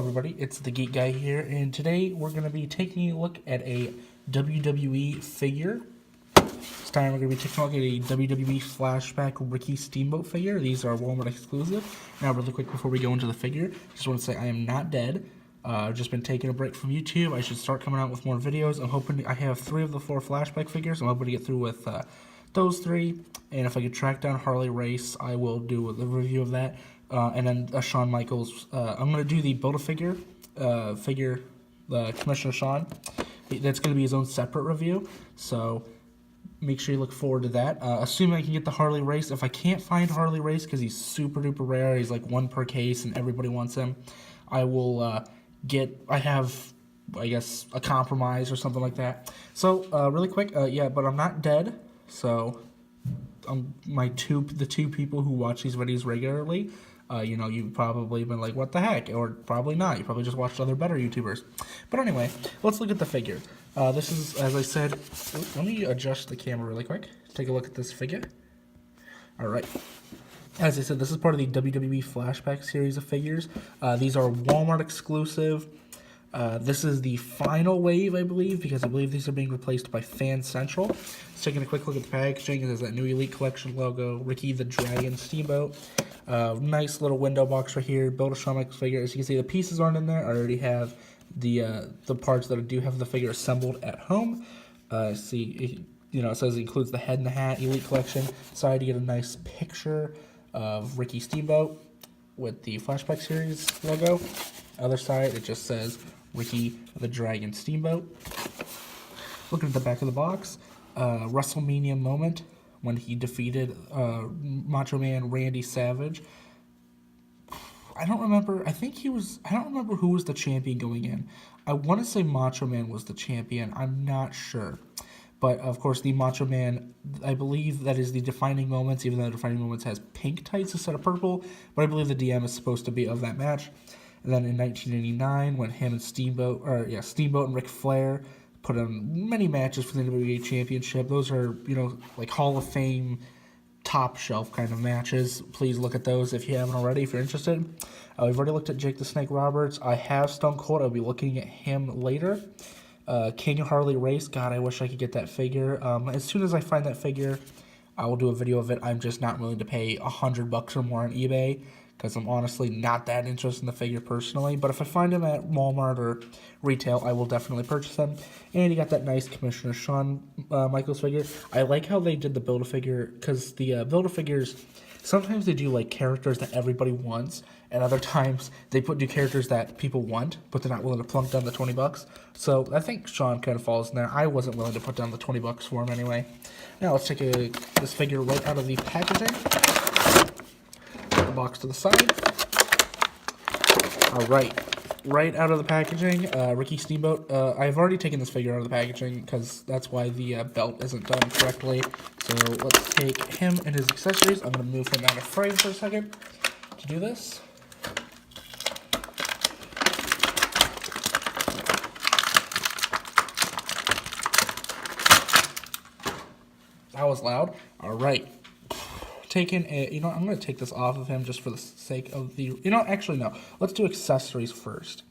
everybody, it's the Geek Guy here, and today we're going to be taking a look at a WWE figure. This time we're going to be taking a look at a WWE Flashback Ricky Steamboat figure. These are Walmart exclusive. Now really quick before we go into the figure, just want to say I am not dead. I've just been taking a break from YouTube. I should start coming out with more videos. I'm hoping I have 3 of the 4 Flashback figures. I'm hoping to get through with those 3, and if I could track down Harley Race, I will do the review of that. And then Shawn Michaels. I'm going to do the Build-A-Figure figure, Commissioner Shawn. That's going to be his own separate review, so make sure you look forward to that. Assuming I can get the Harley Race. If I can't find Harley Race because he's super duper rare, he's like 1 per case and everybody wants him, I will I have, I guess, a compromise or something like that. So really quick, yeah, but I'm not dead, so the 2 people who watch these videos regularly, you've probably been like, what the heck? Or probably not. You probably just watched other better YouTubers. But anyway, let's look at the figure. This is, as I said, let me adjust the camera really quick. Take a look at this figure. All right. As I said, this is part of the WWE Flashback series of figures. These are Walmart exclusive. This is the final wave, I believe, because I believe these are being replaced by Fan Central. Just taking a quick look at the packaging. There's that new Elite Collection logo, Ricky the Dragon Steamboat. Nice little window box right here. Build a Shawn Michaels figure. As you can see, the pieces aren't in there. I already have the parts that I do have the figure assembled at home. See, it says it includes the head and the hat, Elite Collection. Side, you get a nice picture of Ricky Steamboat with the Flashback series logo. Other side, it just says Ricky the Dragon Steamboat. Looking at the back of the box, WrestleMania moment when he defeated Macho Man Randy Savage. I don't remember who was the champion going in. I want to say Macho Man was the champion. I'm not sure. But, of course, the Macho Man, I believe that is the Defining Moments, even though Defining Moments has pink tights instead of purple. But I believe the DM is supposed to be of that match. And then in 1989, when him and Steamboat and Ric Flair put on many matches for the WWE Championship. Those are, like Hall of Fame, top shelf kind of matches. Please look at those if you haven't already, if you're interested. We've already looked at Jake the Snake Roberts. I have Stone Cold. I'll be looking at him later. King Harley Race. God, I wish I could get that figure. As soon as I find that figure, I will do a video of it. I'm just not willing to pay $100 or more on eBay, because I'm honestly not that interested in the figure personally. But if I find him at Walmart or retail, I will definitely purchase him. And you got that nice Commissioner Shawn Michaels figure. I like how they did the Build-A-Figure, because the Build-A-Figures, sometimes they do like characters that everybody wants, and other times they do characters that people want, but they're not willing to plunk down the $20. So I think Shawn kind of falls in there. I wasn't willing to put down the $20 for him anyway. Now let's take this figure right out of the packaging. The box to the side. All right out of the packaging, Ricky Steamboat. I've already taken this figure out of the packaging because that's why the belt isn't done correctly. So let's take him and his accessories. I'm going to move him out of frame for a second to do this. That was loud. All right. I'm going to take this off of him just for the sake of actually no. Let's do accessories first,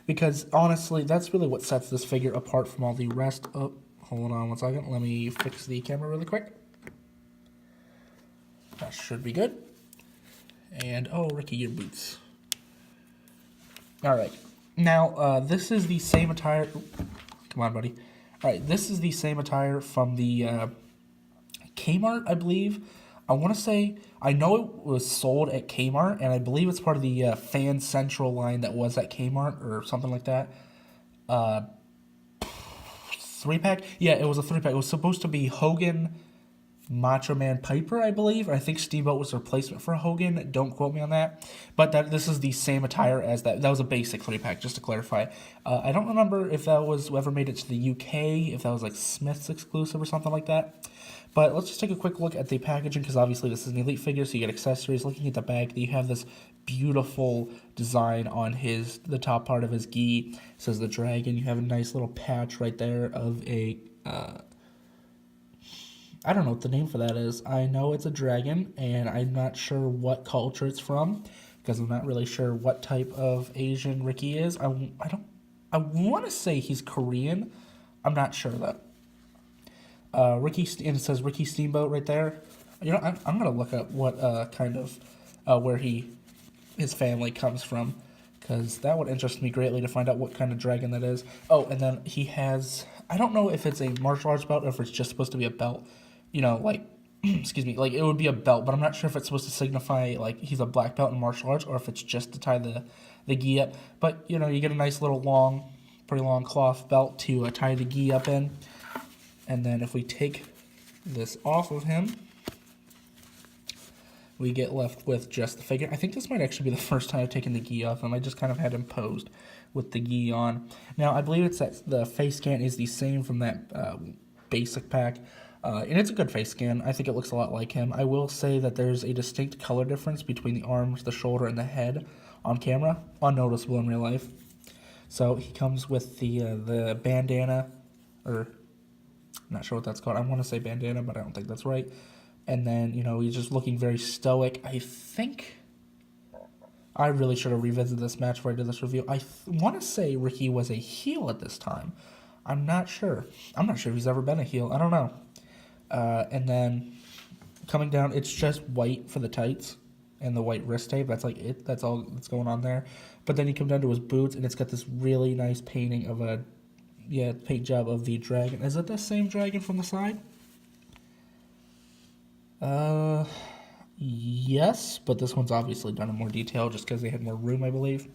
because honestly, that's really what sets this figure apart from all the rest. Oh, hold on 1 second. Let me fix the camera really quick. That should be good. And, oh, Ricky, your boots. All right. Now, this is the same attire. Come on, buddy. All right, this is the same attire from the Kmart, I believe. I want to say, I know it was sold at Kmart, and I believe it's part of the Fan Central line that was at Kmart or something like that. 3-pack? Yeah, it was a 3-pack. It was supposed to be Hogan, Macho Man, Piper, I believe. I think Steamboat was a replacement for Hogan. Don't quote me on that. But this is the same attire as that. That was a basic 3-pack, just to clarify. I don't remember if that was whoever made it to the UK, if that was like Smith's exclusive or something like that. But let's just take a quick look at the packaging, because obviously this is an Elite figure, so you get accessories. Looking at the back, you have this beautiful design on the top part of his gi. It says the dragon. You have a nice little patch right there of a I don't know what the name for that is. I know it's a dragon, and I'm not sure what culture it's from. because I'm not really sure what type of Asian Ricky is. I want to say he's Korean. I'm not sure though. And it says Ricky Steamboat right there. You know, I'm gonna look up what kind of where his family comes from, because that would interest me greatly to find out what kind of dragon that is. Oh, and then he has, I don't know if it's a martial arts belt or if it's just supposed to be a belt. You know, like excuse me, like it would be a belt, but I'm not sure if it's supposed to signify like he's a black belt in martial arts or if it's just to tie the gi up. But you know, you get a nice little pretty long cloth belt to tie the gi up in. And then if we take this off of him, we get left with just the figure. I think this might actually be the first time I've taken the gi off him. I just kind of had him posed with the gi on. Now, I believe it's that the face scan is the same from that basic pack. And it's a good face scan. I think it looks a lot like him. I will say that there's a distinct color difference between the arms, the shoulder, and the head on camera. Unnoticeable in real life. So he comes with the bandana, or I'm not sure what that's called. I want to say bandana, but I don't think that's right. And then, you know, he's just looking very stoic. I think I really should have revisited this match before I did this review. I want to say Ricky was a heel at this time. I'm not sure. I'm not sure if he's ever been a heel. I don't know. And then coming down, it's just white for the tights and the white wrist tape. That's like it. That's all that's going on there. But then you come down to his boots, and it's got this really nice painting of paint job of the dragon. Is it the same dragon from the side? Yes, but this one's obviously done in more detail just because they had more room, I believe.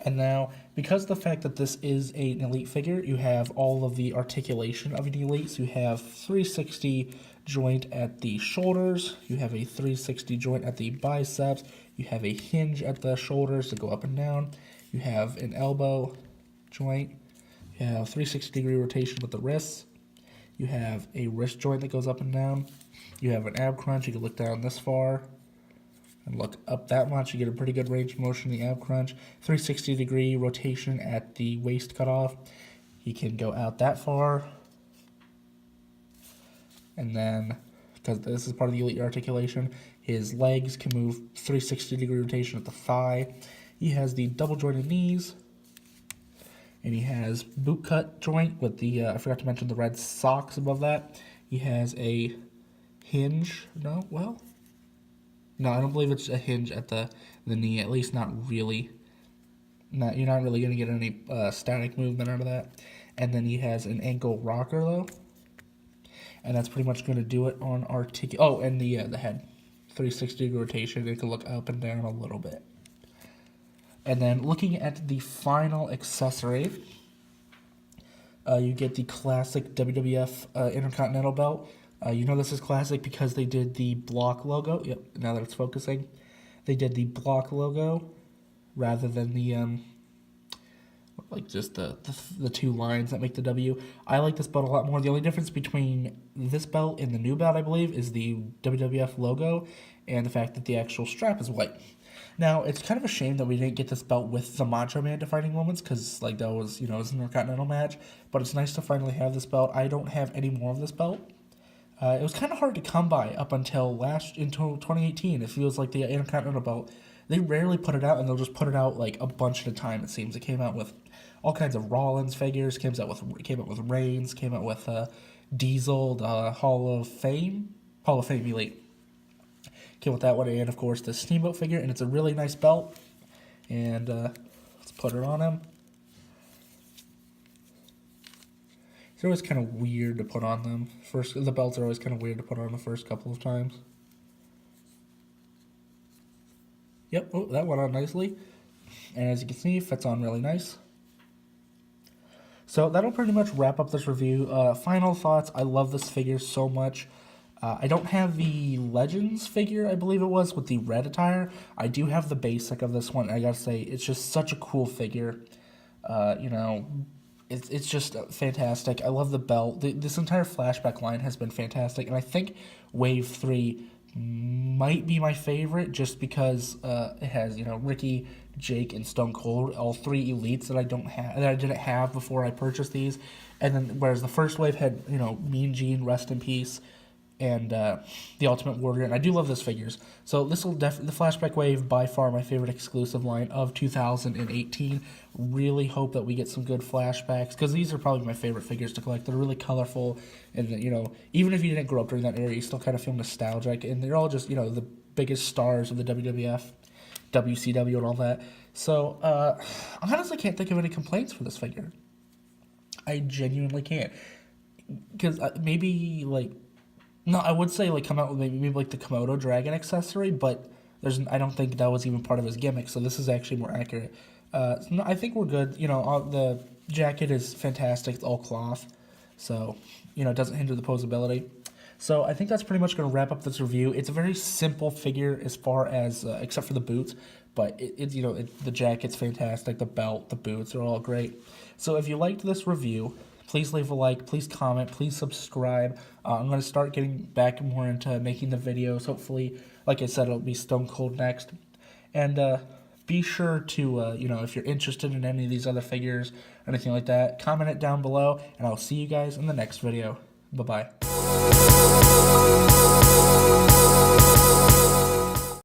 And now, because of the fact that this is an elite figure, you have all of the articulation of an elite. So you have 360 joint at the shoulders, you have a 360 joint at the biceps, you have a hinge at the shoulders to go up and down, you have an elbow joint, you have 360-degree rotation with the wrists, you have a wrist joint that goes up and down, you have an ab crunch. You can look down this far and look up that much. You get a pretty good range of motion in the ab crunch. 360-degree rotation at the waist cutoff. He can go out that far. And then, because this is part of the elite articulation, his legs can move 360-degree rotation at the thigh. He has the double jointed knees. And he has boot cut joint with the, I forgot to mention the red socks above that. He has a hinge. No, I don't believe it's a hinge at the knee, at least not really. You're not really going to get any static movement out of that. And then he has an ankle rocker, though. And that's pretty much going to do it on and the head. 360-degree rotation. It can look up and down a little bit. And then looking at the final accessory, you get the classic WWF Intercontinental Belt. You know this is classic because they did the block logo. Yep, now that it's focusing. They did the block logo rather than the, like just the two lines that make the W. I like this belt a lot more. The only difference between this belt and the new belt, I believe, is the WWF logo and the fact that the actual strap is white. Now, it's kind of a shame that we didn't get this belt with the Macho Man defining moments, because like that was, it was an Intercontinental match, but it's nice to finally have this belt. I don't have any more of this belt. It was kind of hard to come by up until 2018. It feels like the Intercontinental belt, they rarely put it out, and they'll just put it out like a bunch at a time, it seems. It came out with all kinds of Rollins figures, came out with Reigns, came out with Diesel, the Hall of Fame Elite. Came with that one, and of course the Steamboat figure, and it's a really nice belt. And let's put it on him. It's always kind of weird to put on them. The belts are always kind of weird to put on the first couple of times. Yep, oh, that went on nicely. And as you can see, fits on really nice. So that'll pretty much wrap up this review. Final thoughts, I love this figure so much. I don't have the Legends figure, I believe it was, with the red attire. I do have the basic of this one. I gotta say, it's just such a cool figure. It's just fantastic. I love the belt. This entire Flashback line has been fantastic, and I think Wave 3 might be my favorite just because it has, Ricky, Jake, and Stone Cold, all three elites that I didn't have before I purchased these. And then whereas the first wave had, Mean Gene, rest in peace, and the Ultimate Warrior, and I do love those figures. So this will definitely, the Flashback Wave, by far my favorite exclusive line of 2018. Really hope that we get some good flashbacks, because these are probably my favorite figures to collect. They're really colorful, and you know, even if you didn't grow up during that era, you still kind of feel nostalgic, and they're all just, you know, the biggest stars of the WWF, WCW, and all that. So I honestly can't think of any complaints for this figure. I genuinely can't, because maybe like, no, I would say like come out with maybe like the Komodo dragon accessory, but I don't think that was even part of his gimmick, so this is actually more accurate. No, I think we're good. You know, the jacket is fantastic. It's all cloth, so you know it doesn't hinder the posability. So I think that's pretty much going to wrap up this review. It's a very simple figure as far as except for the boots, but you know the jacket's fantastic. The belt, the boots are all great. So if you liked this review, please leave a like, please comment, please subscribe. I'm going to start getting back more into making the videos. Hopefully, like I said, it'll be Stone Cold next. And be sure to, you know, if you're interested in any of these other figures or anything like that, comment it down below, and I'll see you guys in the next video. Bye-bye.